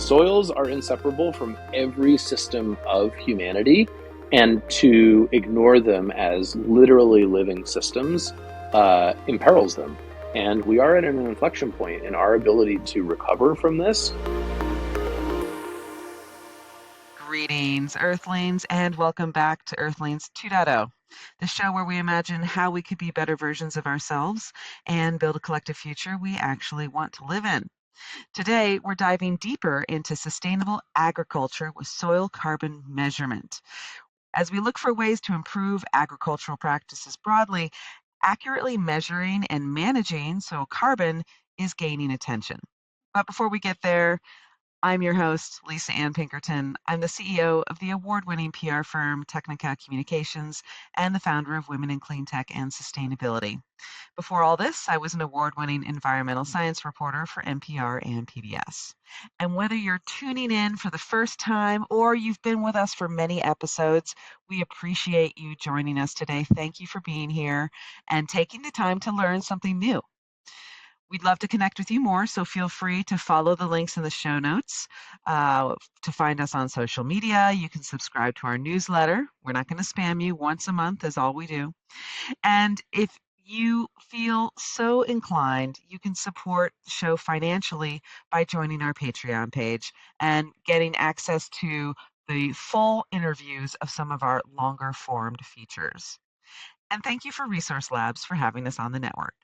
Soils are inseparable from every system of humanity, and to ignore them as literally living systems imperils them. And we are at an inflection point in our ability to recover from this. Greetings, Earthlings, and welcome back to Earthlings 2.0, the show where we imagine how we could be better versions of ourselves and build a collective future we actually want to live in. Today, we're diving deeper into sustainable agriculture with soil carbon measurement. As we look for ways to improve agricultural practices broadly, accurately measuring and managing soil carbon is gaining attention. But before we get there, I'm your host, Lisa Ann Pinkerton. I'm the CEO of the award-winning PR firm Technica Communications and the founder of Women in Clean Tech and Sustainability. Before all this, I was an award-winning environmental science reporter for NPR and PBS. And whether you're tuning in for the first time or you've been with us for many episodes, we appreciate you joining us today. Thank you for being here and taking the time to learn something new. We'd love to connect with you more, so feel free to follow the links in the show notes to find us on social media. You can subscribe to our newsletter. We're not going to spam you. Once a month is all we do. And if you feel so inclined, you can support the show financially by joining our Patreon page and getting access to the full interviews of some of our longer formed features. And thank you for Resource Labs for having us on the network.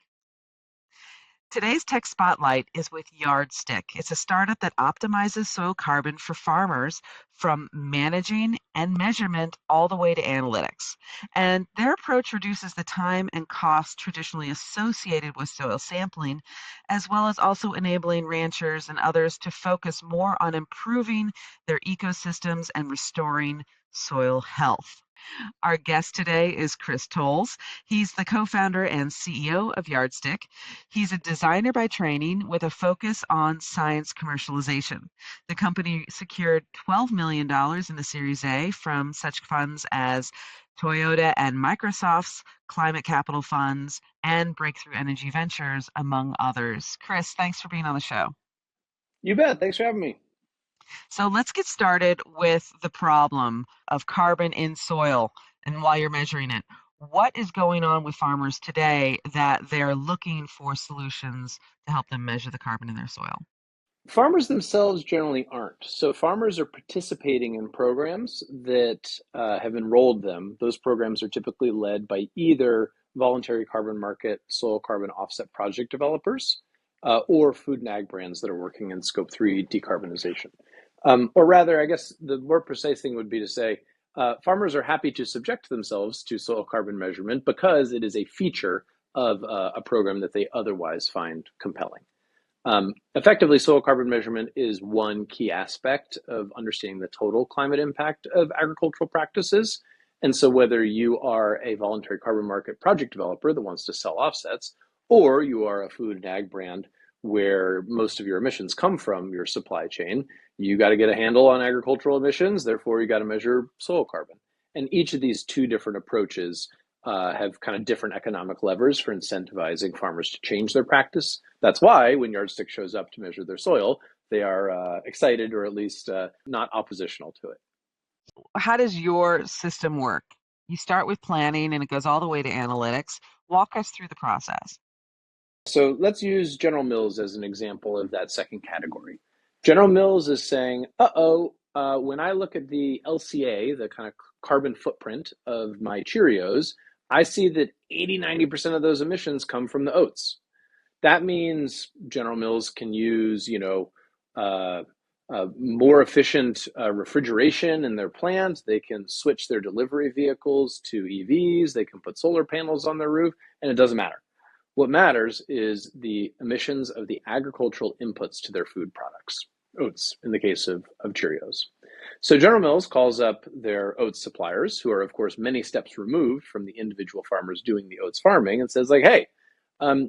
Today's Tech Spotlight is with Yardstick. It's a startup that optimizes soil carbon for farmers from managing and measurement all the way to analytics. And their approach reduces the time and cost traditionally associated with soil sampling, as well as also enabling ranchers and others to focus more on improving their ecosystems and restoring soil health. Our guest today is Chris Tolles. He's the co-founder and CEO of Yardstick. He's a designer by training with a focus on science commercialization. The company secured $12 million in the Series A from such funds as Toyota and Microsoft's Climate Capital Funds and Breakthrough Energy Ventures, among others. Chris, thanks for being on the show. You bet. Thanks for having me. So let's get started with the problem of carbon in soil and while you're measuring it. What is going on with farmers today that they're looking for solutions to help them measure the carbon in their soil? Farmers themselves generally aren't. So farmers are participating in programs that have enrolled them. Those programs are typically led by either voluntary carbon market, soil carbon offset project developers, or food and ag brands that are working in Scope 3 decarbonization. Or rather, I guess the more precise thing would be to say, farmers are happy to subject themselves to soil carbon measurement because it is a feature of a program that they otherwise find compelling. Effectively, soil carbon measurement is one key aspect of understanding the total climate impact of agricultural practices. And so whether you are a voluntary carbon market project developer that wants to sell offsets, or you are a food and ag brand where most of your emissions come from your supply chain, you got to get a handle on agricultural emissions, therefore you got to measure soil carbon. And each of these two different approaches have kind of different economic levers for incentivizing farmers to change their practice. That's why when Yardstick shows up to measure their soil, they are excited or at least not oppositional to it. How does your system work? You start with planning and it goes all the way to analytics. Walk us through the process. So let's use General Mills as an example of that second category. General Mills is saying, when I look at the LCA, the kind of carbon footprint of my Cheerios, I see that 80-90% of those emissions come from the oats. That means General Mills can use, more efficient refrigeration in their plants. They can switch their delivery vehicles to EVs. They can put solar panels on their roof, and it doesn't matter. What matters is the emissions of the agricultural inputs to their food products, oats in the case of Cheerios. So General Mills calls up their oats suppliers, who are, of course, many steps removed from the individual farmers doing the oats farming, and says, like, hey,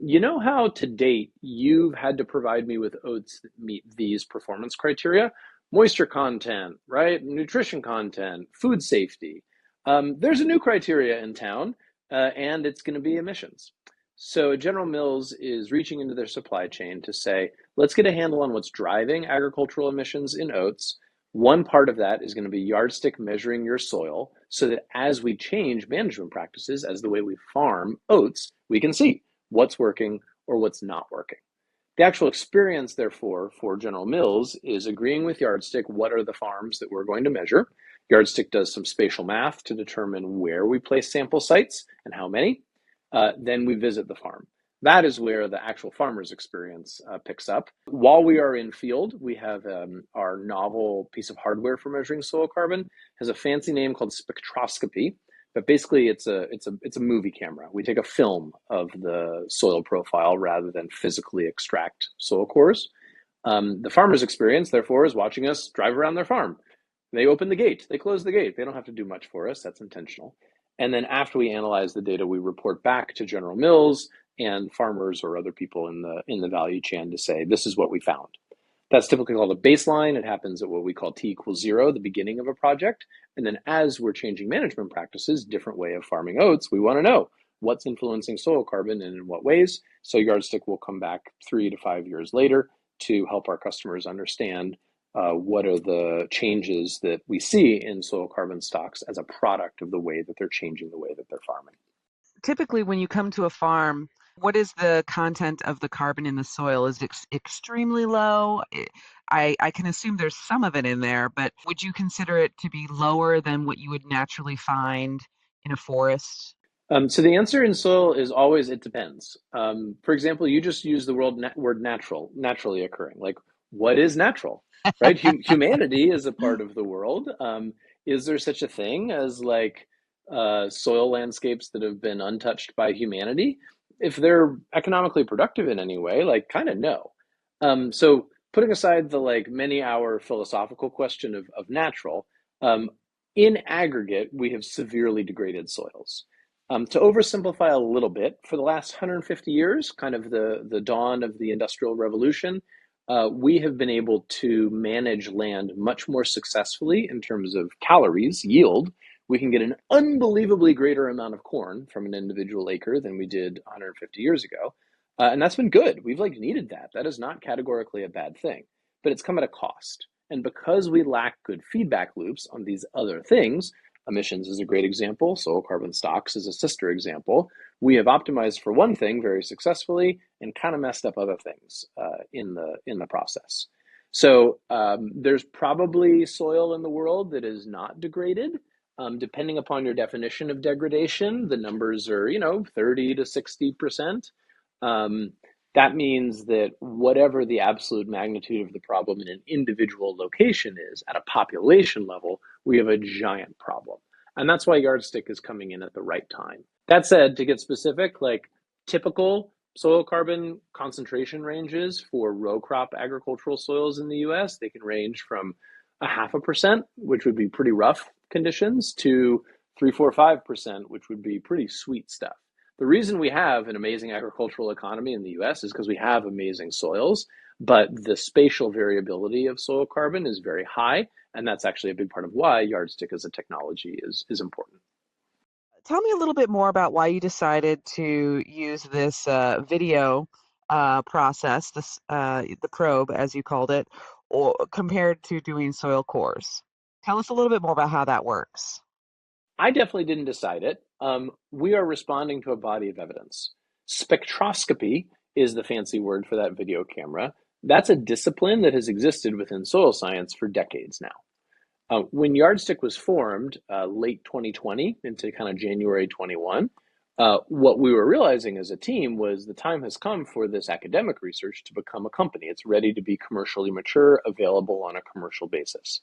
you know how to date you've had to provide me with oats that meet these performance criteria? Moisture content, right? Nutrition content, food safety. There's a new criteria in town, and it's going to be emissions. So General Mills is reaching into their supply chain to say, let's get a handle on what's driving agricultural emissions in oats. One part of that is going to be yardstick measuring your soil so that as we change management practices, as the way we farm oats, we can see what's working or what's not working. The actual experience, therefore, for General Mills is agreeing with Yardstick what are the farms that we're going to measure. Yardstick does some spatial math to determine where we place sample sites and how many. Then we visit the farm. That is where the actual farmer's experience picks up. While we are in field, we have our novel piece of hardware for measuring soil carbon, has a fancy name called spectroscopy. But basically, it's a movie camera. We take a film of the soil profile rather than physically extract soil cores. The farmer's experience, therefore, is watching us drive around their farm. They open the gate, they close the gate. They don't have to do much for us. That's intentional. And then after we analyze the data, we report back to General Mills and farmers or other people in the value chain to say this is what we found. That's typically called a baseline. It happens at what we call T equals 0, the beginning of a project. And then as we're changing management practices, different way of farming oats, we want to know what's influencing soil carbon and in what ways. So Yardstick will come back 3 to 5 years later to help our customers understand what are the changes that we see in soil carbon stocks as a product of the way that they're changing the way that they're farming. Typically, when you come to a farm, what is the content of the carbon in the soil? Is it extremely low? I can assume there's some of it in there, but would you consider it to be lower than what you would naturally find in a forest? So the answer in soil is always it depends. For example, you just use the word natural, naturally occurring. Like, what is natural, right? Humanity is a part of the world. Is there such a thing as like soil landscapes that have been untouched by humanity? If they're economically productive in any way, like, kind of no. So putting aside the like many hour philosophical question of natural, um, in aggregate, we have severely degraded soils. To oversimplify a little bit, for the last 150 years, kind of the dawn of the Industrial Revolution, we have been able to manage land much more successfully in terms of calories, yield. We can get an unbelievably greater amount of corn from an individual acre than we did 150 years ago. And that's been good. We've like needed that. That is not categorically a bad thing, but it's come at a cost. And because we lack good feedback loops on these other things, emissions is a great example. Soil carbon stocks is a sister example. We have optimized for one thing very successfully and kind of messed up other things in the process. So there's probably soil in the world that is not degraded. Depending upon your definition of degradation, the numbers are 30 to 60%. Um, that means that whatever the absolute magnitude of the problem in an individual location is, at a population level, we have a giant problem. And that's why Yardstick is coming in at the right time. That said, to get specific, like typical soil carbon concentration ranges for row crop agricultural soils in the US, they can range from a 0.5%, which would be pretty rough conditions, to 3, 4, 5%, which would be pretty sweet stuff. The reason we have an amazing agricultural economy in the US is because we have amazing soils, but the spatial variability of soil carbon is very high. And that's actually a big part of why Yardstick as a technology is important. Tell me a little bit more about why you decided to use this video process, the probe, as you called it, or compared to doing soil cores. Tell us a little bit more about how that works. I definitely didn't decide it. We are responding to a body of evidence. Spectroscopy is the fancy word for that video camera. That's a discipline that has existed within soil science for decades now. When Yardstick was formed, late 2020 into kind of January 21, what we were realizing as a team was the time has come for this academic research to become a company. It's ready to be commercially mature, available on a commercial basis.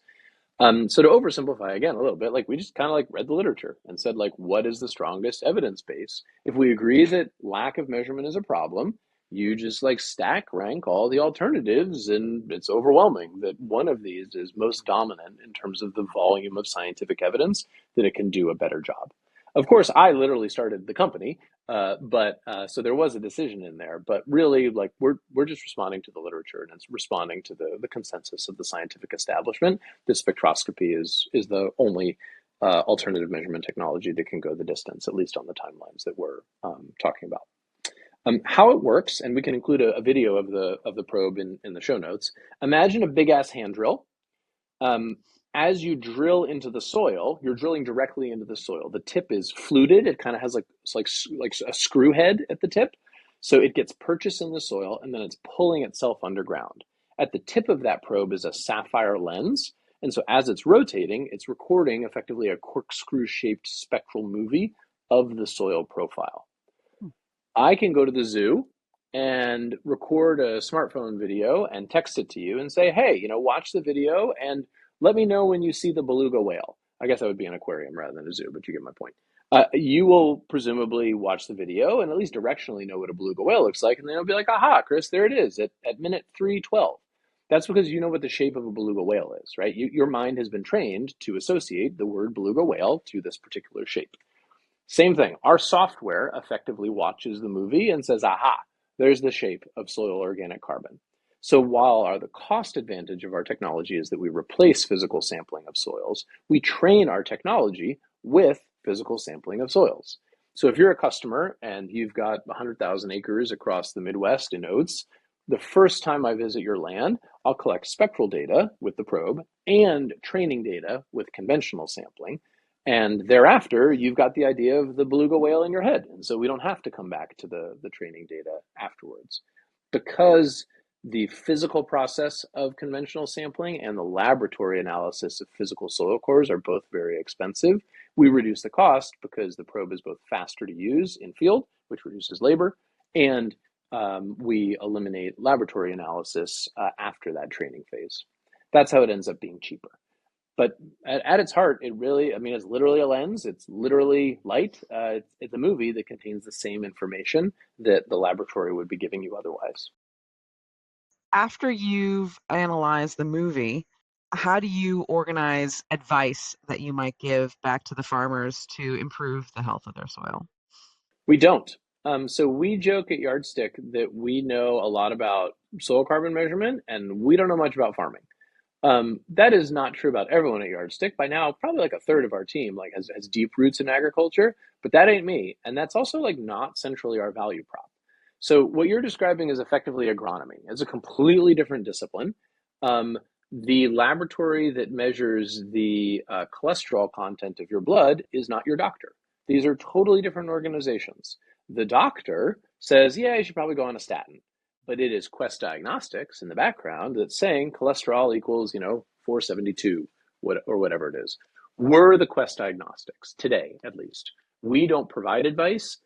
So to oversimplify again a little bit, like we just kind of like read the literature and said like, what is the strongest evidence base? If we agree that lack of measurement is a problem, you just like stack rank all the alternatives, and it's overwhelming that one of these is most dominant in terms of the volume of scientific evidence that it can do a better job. Of course, I literally started the company, but so there was a decision in there. But really, like we're just responding to the literature, and it's responding to the consensus of the scientific establishment. The spectroscopy is the only alternative measurement technology that can go the distance, at least on the timelines that we're talking about. How it works, and we can include a video of the probe in the show notes. Imagine a big ass hand drill. Um, as you drill into the soil, you're drilling directly into the soil. The tip is fluted. It kind of has like it's like a screw head at the tip, so it gets purchased in the soil and then it's pulling itself underground. At the tip of that probe is a sapphire lens, and so as it's rotating, it's recording effectively a corkscrew-shaped spectral movie of the soil profile. I can go to the zoo and record a smartphone video and text it to you and say, hey, watch the video and let me know when you see the beluga whale. I guess that would be an aquarium rather than a zoo, but you get my point. You will presumably watch the video and at least directionally know what a beluga whale looks like. And then it'll be like, aha, Chris, there it is at minute 3:12. That's because you know what the shape of a beluga whale is, right? Your mind has been trained to associate the word beluga whale to this particular shape. Same thing. Our software effectively watches the movie and says, aha, there's the shape of soil organic carbon. So while the cost advantage of our technology is that we replace physical sampling of soils, we train our technology with physical sampling of soils. So if you're a customer and you've got 100,000 acres across the Midwest in oats, the first time I visit your land, I'll collect spectral data with the probe and training data with conventional sampling. And thereafter, you've got the idea of the beluga whale in your head. And so we don't have to come back to the training data afterwards. Because the physical process of conventional sampling and the laboratory analysis of physical soil cores are both very expensive, we reduce the cost because the probe is both faster to use in field, which reduces labor, and we eliminate laboratory analysis after that training phase. That's how it ends up being cheaper. But at its heart, it really, I mean, it's literally a lens. It's literally light. It's a movie that contains the same information that the laboratory would be giving you otherwise. After you've analyzed the movie, how do you organize advice that you might give back to the farmers to improve the health of their soil? We don't. So we joke at Yardstick that we know a lot about soil carbon measurement and we don't know much about farming. That is not true about everyone at Yardstick. By now, probably like a third of our team has deep roots in agriculture, but that ain't me. And that's also like not centrally our value prop. So what you're describing is effectively agronomy. It's a completely different discipline. Um, the laboratory that measures the cholesterol content of your blood is not your doctor. These are totally different organizations. The doctor says, yeah, you should probably go on a statin, but it is Quest Diagnostics in the background that's saying cholesterol equals, 472, or whatever it is. We're the Quest Diagnostics today, at least. We don't provide advice.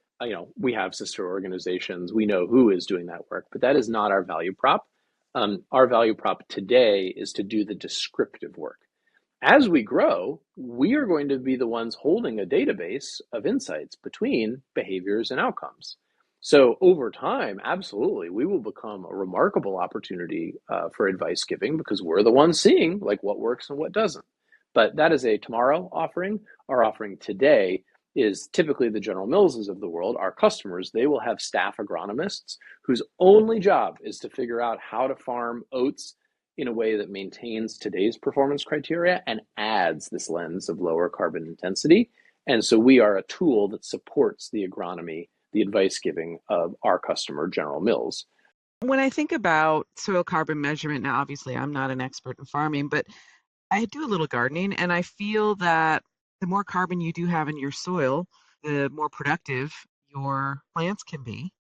We have sister organizations. We know who is doing that work, but that is not our value prop. Our value prop today is to do the descriptive work. As we grow, we are going to be the ones holding a database of insights between behaviors and outcomes. So over time, absolutely, we will become a remarkable opportunity for advice giving because we're the ones seeing like what works and what doesn't. But that is a tomorrow offering. Our offering today is typically the General Millses of the world, our customers. They will have staff agronomists whose only job is to figure out how to farm oats in a way that maintains today's performance criteria and adds this lens of lower carbon intensity. And so we are a tool that supports the agronomy, the advice giving of our customer, General Mills. When I think about soil carbon measurement, now obviously I'm not an expert in farming, but I do a little gardening and I feel that the more carbon you do have in your soil, the more productive your plants can be.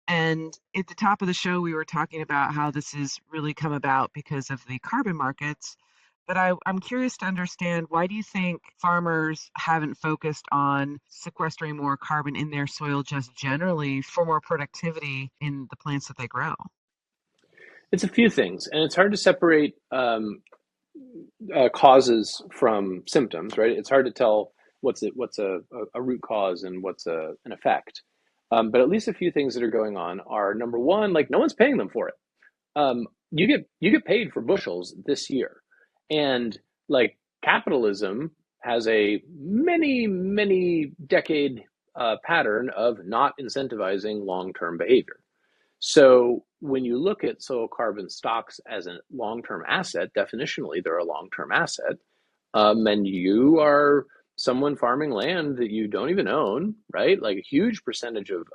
And at the top of the show, we were talking about how this has really come about because of the carbon markets. But I'm curious to understand, why do you think farmers haven't focused on sequestering more carbon in their soil just generally for more productivity in the plants that they grow? It's a few things, and it's hard to separate causes from symptoms, right? It's hard to tell what's a root cause and what's an effect. But at least a few things that are going on are number one, like no one's paying them for it. You get paid for bushels this year, and like capitalism has a many decade pattern of not incentivizing long term behavior. So when you look at soil carbon stocks as a long term asset, definitionally they're a long term asset, and you are someone farming land that you don't even own, right? Like a huge percentage of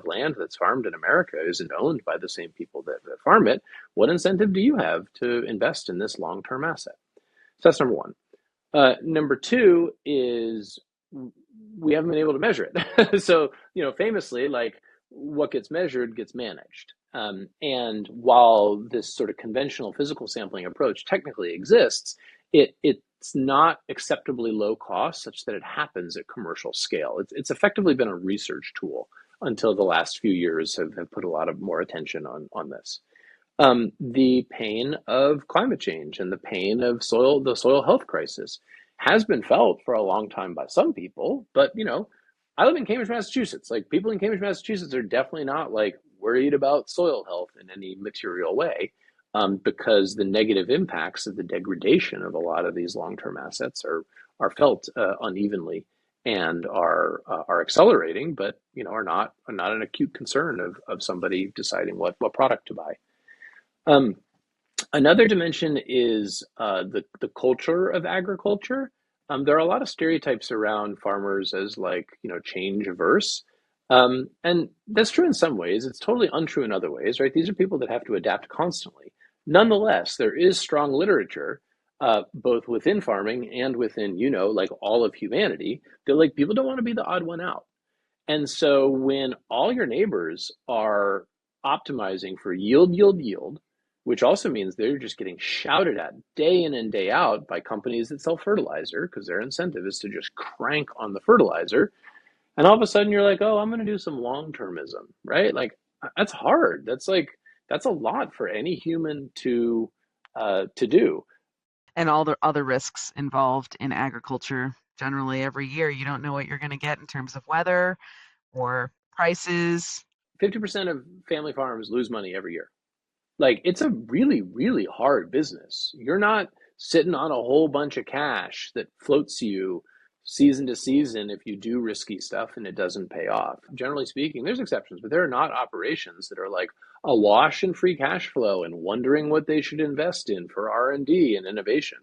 land that's farmed in America isn't owned by the same people that farm it. What incentive do you have to invest in this long-term asset? So that's number one. Number two is we haven't been able to measure it. So, famously, like what gets measured gets managed. And while this sort of conventional physical sampling approach technically exists, it's not acceptably low cost such that it happens at commercial scale. It's effectively been a research tool until the last few years have put a lot of more attention on this. The pain of climate change and the pain of the soil health crisis has been felt for a long time by some people, but I live in Cambridge, Massachusetts. Like people in Cambridge, Massachusetts are definitely not like worried about soil health in any material way, because the negative impacts of the degradation of a lot of these long-term assets are felt unevenly and are accelerating, but are not an acute concern of somebody deciding what product to buy. Um, Another dimension is the culture of agriculture. There are a lot of stereotypes around farmers as like change averse, and that's true in some ways. It's totally untrue in other ways, right? These are people that have to adapt constantly. Nonetheless, there is strong literature, both within farming and within like all of humanity, that like people don't want to be the odd one out. And so when all your neighbors are optimizing for yield, yield, yield, which also means they're just getting shouted at day in and day out by companies that sell fertilizer because their incentive is to just crank on the fertilizer. And all of a sudden you're like, oh, I'm going to do some long-termism, right? Like that's hard. That's a lot for any human to do. And all the other risks involved in agriculture. Generally, every year, you don't know what you're going to get in terms of weather or prices. 50% of family farms lose money every year. Like it's a really, really hard business. You're not sitting on a whole bunch of cash that floats you season to season if you do risky stuff and it doesn't pay off. Generally speaking, there's exceptions, but there are not operations that are like awash in free cash flow and wondering what they should invest in for R&D and innovation.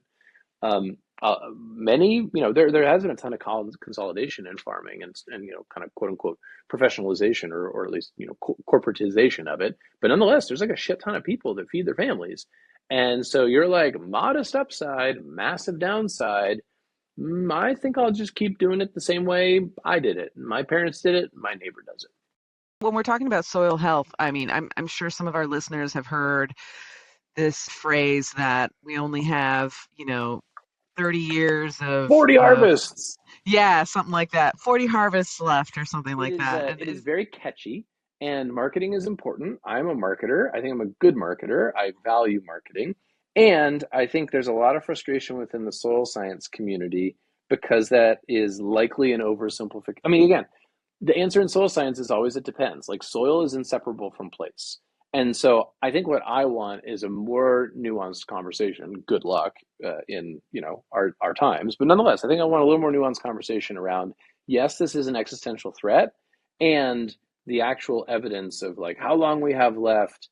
Many, there has been a ton of consolidation in farming and kind of quote unquote professionalization or at least, corporatization of it. But nonetheless, there's like a shit ton of people that feed their families. And so you're like modest upside, massive downside. I think I'll just keep doing it the same way I did it. My parents did it. My neighbor does it. When we're talking about soil health, I mean, I'm sure some of our listeners have heard this phrase that we only have, 30 years 40 of harvests. yeah, something like that. 40 harvests left or something like that. And It is very catchy, and marketing is important. I'm a marketer. I think I'm a good marketer. I value marketing, and I think there's a lot of frustration within the soil science community because that is likely an oversimplification. I mean, again, the answer in soil science is always it depends. Like soil is inseparable from place. And so I think what I want is a more nuanced conversation. Good luck in our times, but nonetheless, I think I want a little more nuanced conversation around yes, this is an existential threat, and the actual evidence of like how long we have left,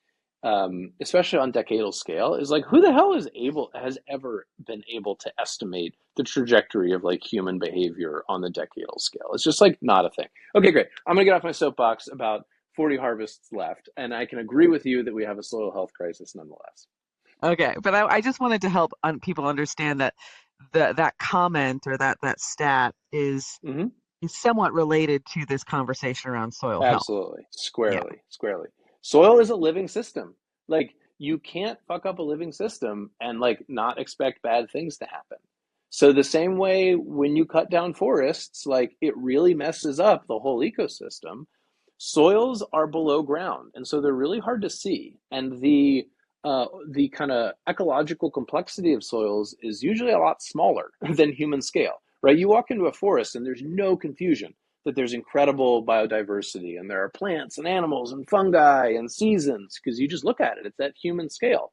especially on decadal scale, is like who the hell has ever been able to estimate the trajectory of like human behavior on the decadal scale? It's just like not a thing. Okay, great. I'm gonna get off my soapbox about 40 harvests left, and I can agree with you that we have a soil health crisis nonetheless. okay, but I just wanted to help people understand that that comment or that stat Hmm. is somewhat related to this conversation around soil health. Absolutely. Yeah. Squarely. Squarely. Soil is a living system. Like, you can't fuck up a living system and, like, not expect bad things to happen. So, the same way when you cut down forests, like, it really messes up the whole ecosystem. Soils are below ground, and so they're really hard to see. And the kind of ecological complexity of soils is usually a lot smaller than human scale, right? You walk into a forest and there's no confusion that there's incredible biodiversity and there are plants and animals and fungi and seasons because you just look at it, it's that human scale.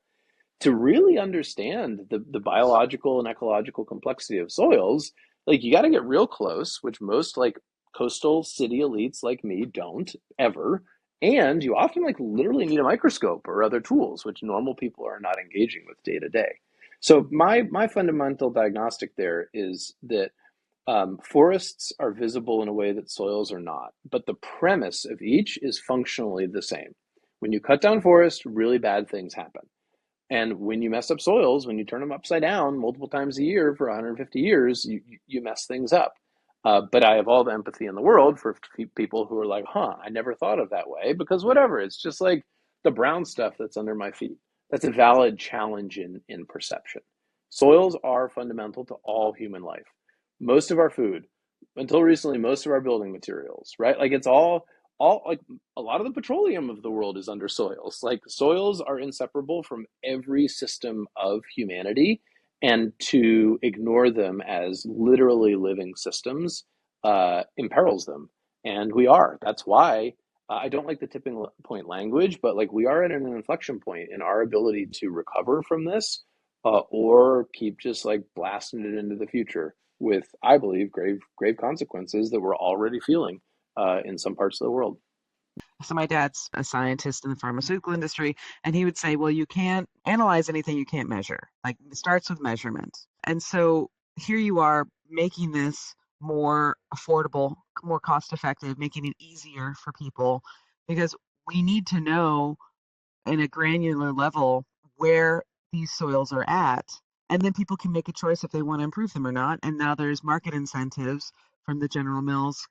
To really understand the biological and ecological complexity of soils, like you got to get real close, which most like coastal city elites like me don't ever. And you often like literally need a microscope or other tools, which normal people are not engaging with day to day. So my fundamental diagnostic there is that Forests are visible in a way that soils are not, but the premise of each is functionally the same. When you cut down forests, really bad things happen. And when you mess up soils, when you turn them upside down multiple times a year for 150 years, you mess things up. But I have all the empathy in the world for people who are like, huh, I never thought of that way, because whatever, it's just like the brown stuff that's under my feet. That's a valid challenge in perception. Soils are fundamental to all human life. Most of our food, until recently, most of our building materials, right? Like it's all like a lot of the petroleum of the world is under soils. Like soils are inseparable from every system of humanity, and to ignore them as literally living systems imperils them. And we are. That's why I don't like the tipping point language, but like we are at an inflection point in our ability to recover from this, or keep just like blasting it into the future with, I believe, grave consequences that we're already feeling in some parts of the world. So my dad's a scientist in the pharmaceutical industry, and he would say, well, you can't analyze anything you can't measure. Like it starts with measurement. And so here you are making this more affordable, more cost effective, making it easier for people because we need to know in a granular level where these soils are at. And then people can make a choice if they want to improve them or not. And now there's market incentives from the General Mills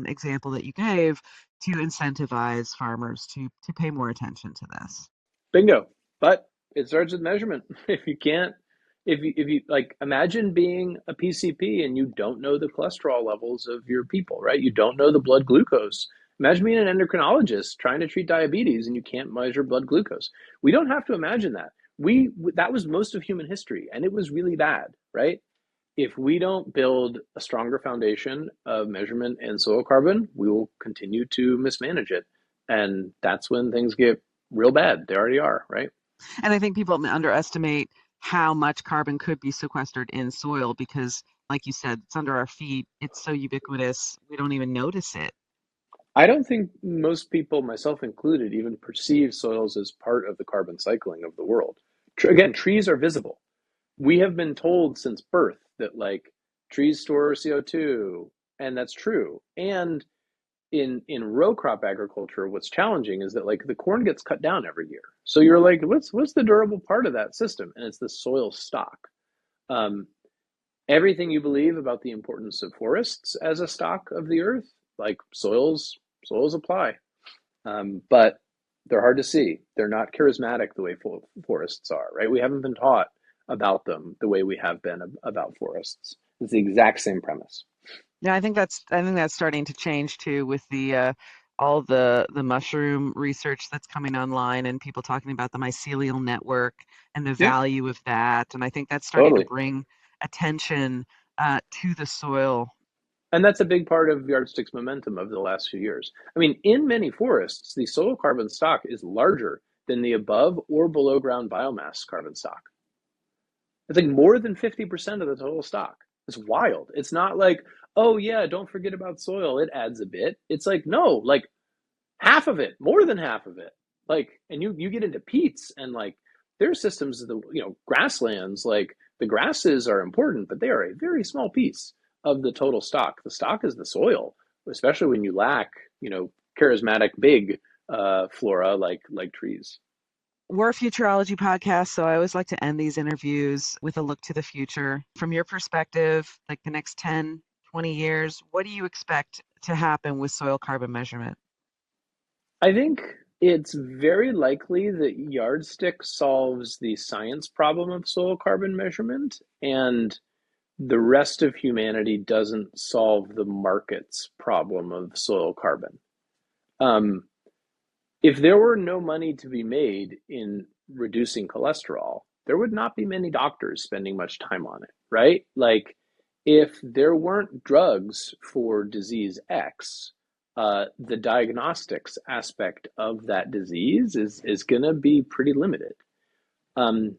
example that you gave to incentivize farmers to pay more attention to this. Bingo. But it starts with measurement. If you can't, if you like, imagine being a PCP and you don't know the cholesterol levels of your people, right? You don't know the blood glucose. Imagine being an endocrinologist trying to treat diabetes and you can't measure blood glucose. We don't have to imagine that. We that was most of human history, and it was really bad, right? If we don't build a stronger foundation of measurement and soil carbon, we will continue to mismanage it. And that's when things get real bad. They already are, right? And I think people underestimate how much carbon could be sequestered in soil because, like you said, it's under our feet. It's so ubiquitous, we don't even notice it. I don't think most people, myself included, even perceive soils as part of the carbon cycling of the world. Again, trees are visible. We have been told since birth that like trees store CO2, and that's true. And in row crop agriculture, what's challenging is that like the corn gets cut down every year. So you're like, what's the durable part of that system? And it's the soil stock. Um, Everything you believe about the importance of forests as a stock of the earth, like soils apply. But they're hard to see. They're not charismatic the way forests are, right? We haven't been taught about them the way we have been about forests. It's the exact same premise. Yeah, I think that's starting to change too with the all the mushroom research that's coming online and people talking about the mycelial network and the Yeah, value of that. And I think that's starting to totally. bring attention to the soil. And that's a big part of Yardstick's momentum of the last few years. I mean, in many forests, the soil carbon stock is larger than the above or below ground biomass carbon stock. It's like more than 50% of the total stock. It's wild. It's not like, oh, yeah, don't forget about soil. It adds a bit. It's like, no, like half of it, more than half of it. Like, and you get into peats and like there are systems of the, grasslands, like the grasses are important, but they are a very small piece of the total stock. The stock is the soil, especially when you lack, charismatic big flora like trees. We're a futurology podcast, so I always like to end these interviews with a look to the future. From your perspective, like the next 10, 20 years, what do you expect to happen with soil carbon measurement? I think it's very likely that Yardstick solves the science problem of soil carbon measurement, and the rest of humanity doesn't solve the market's problem of soil carbon. Um, if there were no money to be made in reducing cholesterol, there would not be many doctors spending much time on it, right? Like, if there weren't drugs for disease X, the diagnostics aspect of that disease is going to be pretty limited. Um,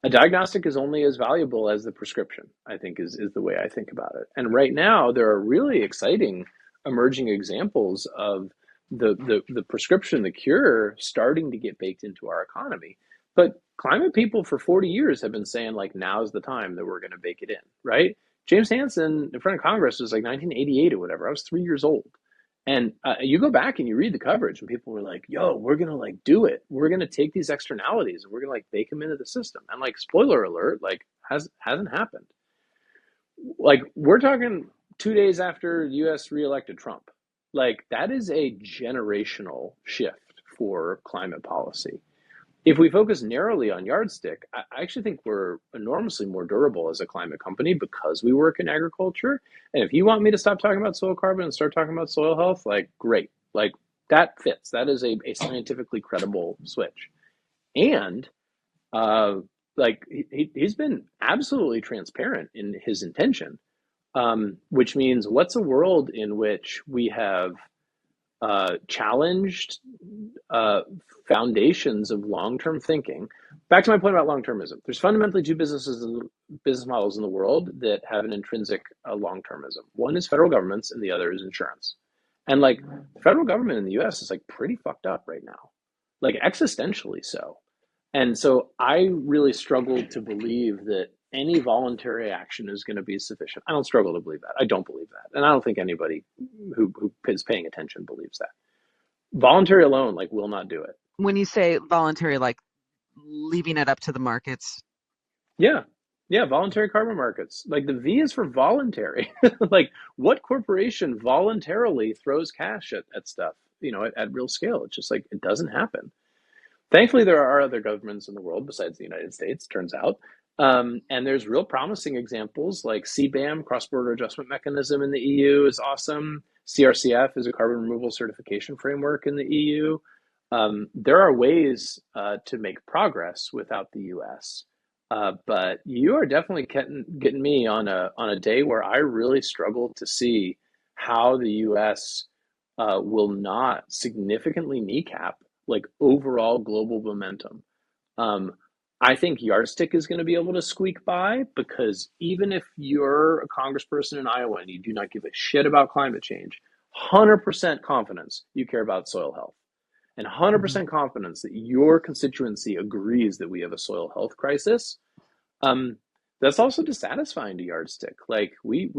a diagnostic is only as valuable as the prescription, I think is the way I think about it. And right now, there are really exciting emerging examples of the prescription, the cure, starting to get baked into our economy. But climate people for 40 years have been saying, like, now's the time that we're going to bake it in, right? James Hansen in front of Congress was like 1988 or whatever. I was 3 years old. And you go back and you read the coverage, and people were like, "Yo, we're gonna like do it. We're gonna take these externalities and we're gonna like bake them into the system." And like, spoiler alert, like hasn't happened. Like we're talking 2 days after the U.S. reelected Trump. Like that is a generational shift for climate policy. If we focus narrowly on yardstick, I actually think we're enormously more durable as a climate company because we work in agriculture. And if you want me to stop talking about soil carbon and start talking about soil health, like great, like that fits. That is a scientifically credible switch. And uh, like he's been absolutely transparent in his intention, which means what's a world in which we have challenged uh, foundations of long-term thinking. Back to my point about long-termism. There's fundamentally two business models in the world that have an intrinsic long-termism. One is federal governments, and the other is insurance. And like the federal government in the U.S. is like pretty fucked up right now, like existentially so. And so I really struggle to believe that any voluntary action is going to be sufficient. I don't struggle to believe that. I don't believe that. And I don't think anybody who is paying attention believes that. Voluntary alone, like, will not do it. When you say voluntary, like leaving it up to the markets. Yeah. Yeah. Voluntary carbon markets. Like the V is for voluntary. Like what corporation voluntarily throws cash at stuff, at real scale? It's just like, it doesn't happen. Thankfully, there are other governments in the world besides the United States, turns out. And there's real promising examples like CBAM, Cross Border Adjustment Mechanism in the EU, is awesome. CRCF is a carbon removal certification framework in the EU. There are ways to make progress without the US. But you are definitely getting me on a day where I really struggle to see how the US will not significantly kneecap like overall global momentum. Um, I think Yardstick is going to be able to squeak by because even if you're a congressperson in Iowa and you do not give a shit about climate change, 100% confidence you care about soil health and Mhm. 100% confidence that your constituency agrees that we have a soil health crisis. um, that's also dissatisfying to Yardstick. Like we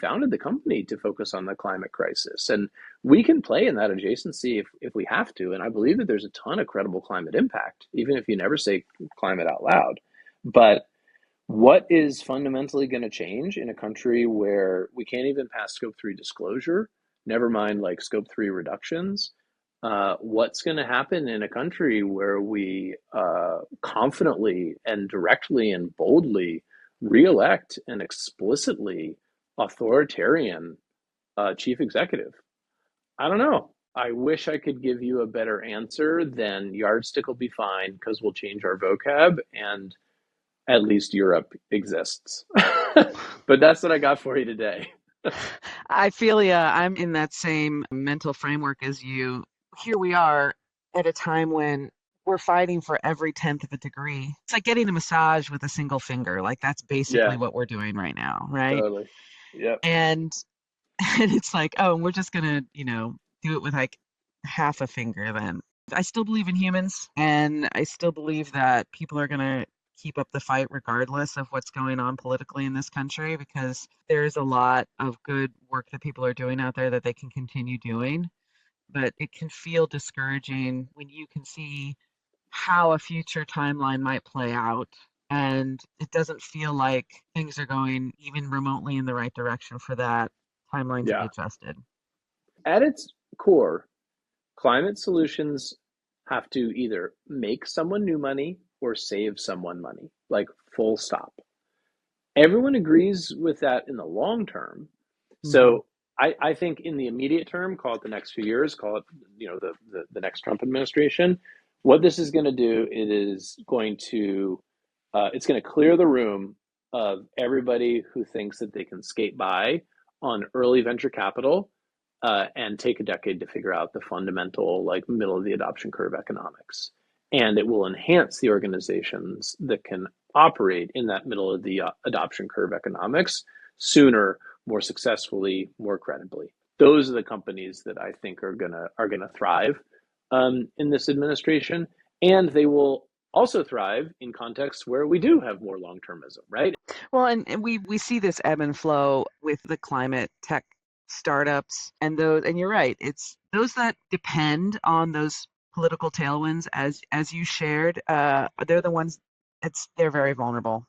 founded the company to focus on the climate crisis, and we can play in that adjacency if we have to. And I believe that there's a ton of credible climate impact, even if you never say climate out loud. But what is fundamentally going to change in a country where we can't even pass scope 3 disclosure, never mind like scope 3 reductions? What's going to happen in a country where we confidently and directly and boldly reelect an explicitly authoritarian chief executive? I don't know. I wish I could give you a better answer than yardstick will be fine because we'll change our vocab and at least Europe exists. But that's what I got for you today. I feel yeah, I'm in that same mental framework as you. Here we are at a time when we're fighting for every tenth of a degree. It's like getting a massage with a single finger. Like that's basically Yeah, what we're doing right now, right? totally. Yep. And and it's like, oh, we're just gonna, do it with like half a finger then. I still believe in humans, and I still believe that people are gonna keep up the fight regardless of what's going on politically in this country because there's a lot of good work that people are doing out there that they can continue doing. But it can feel discouraging when you can see how a future timeline might play out. And it doesn't feel like things are going even remotely in the right direction for that timeline to be Yeah. adjusted. At its core, climate solutions have to either make someone new money or save someone money, like full stop. Everyone agrees with that in the long term. Hmm. So I think in the immediate term, call it the next few years, call it the next Trump administration. What this is going to do, it's going to clear the room of everybody who thinks that they can skate by on early venture capital and take a decade to figure out the fundamental, like middle of the adoption curve economics. And it will enhance the organizations that can operate in that middle of the adoption curve economics sooner, more successfully, more credibly. Those are the companies that I think are gonna thrive in this administration, and they will also thrive in contexts where we do have more long-termism, right? Well, and we see this ebb and flow with the climate tech startups and those, and you're right, it's those that depend on those political tailwinds as you shared, they're the ones, they're very vulnerable.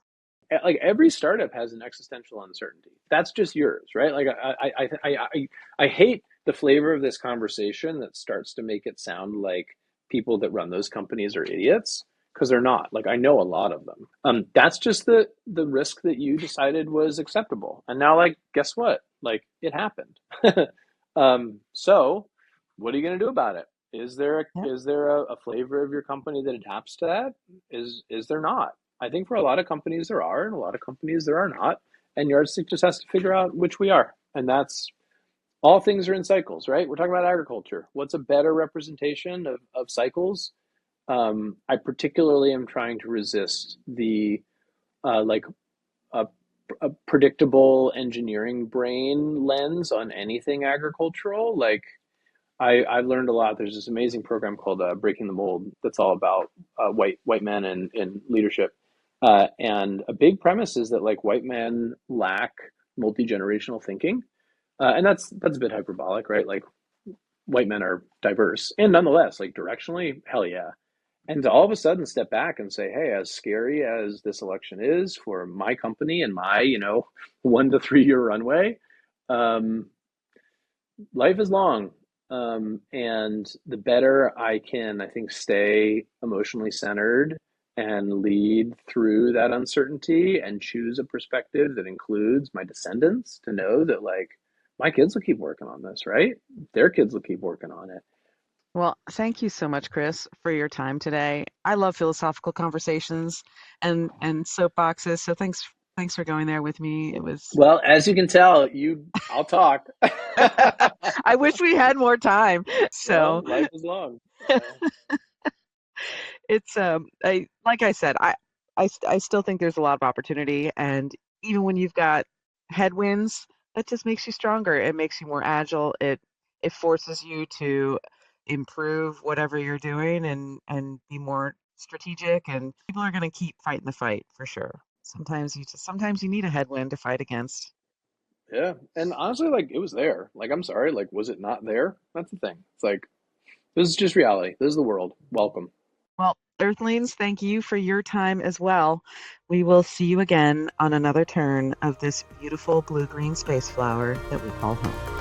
Like every startup has an existential uncertainty. That's just yours, right? Like I hate the flavor of this conversation that starts to make it sound like people that run those companies are idiots because they're not. Like I know a lot of them. That's just the risk that you decided was acceptable, and now like guess what? Like it happened. So what are you going to do about it? Yep. Is there a flavor of your company that adapts to that? Is there not? I think for a lot of companies there are, and a lot of companies there are not. And Yardstick just has to figure out which we are. And that's all things are in cycles, right? We're talking about agriculture. What's a better representation of cycles? I particularly am trying to resist the like a, a predictable engineering brain lens on anything agricultural. Like I've learned a lot. There's this amazing program called Breaking the Mold that's all about white men in leadership. And a big premise is that like white men lack multi-generational thinking, and that's a bit hyperbolic, right? Like white men are diverse, and nonetheless, like directionally, hell yeah. And to all of a sudden step back and say, hey, as scary as this election is for my company and my 1 to 3 year runway, um, life is long. And the better I can, I think, stay emotionally centered and lead through that uncertainty and choose a perspective that includes my descendants to know that, like, my kids will keep working on this, right? Their kids will keep working on it. Well, thank you so much, Chris, for your time today. I love philosophical conversations and soapboxes, so thanks for going there with me. It was Well, as you can tell, I'll talk. I wish we had more time. So Well, life is long. it's I like I said, I still think there's a lot of opportunity, and even when you've got headwinds, that just makes you stronger. It makes you more agile. It forces you to improve whatever you're doing and be more strategic, and people are going to keep fighting the fight for sure. Sometimes you need a headwind to fight against. Yeah. And honestly, like, it was there. Like, I'm sorry. Like, was it not there? That's the thing. It's like, this is just reality. This is the world. Welcome. Well, Earthlings, thank you for your time as well. We will see you again on another turn of this beautiful blue-green space flower that we call home.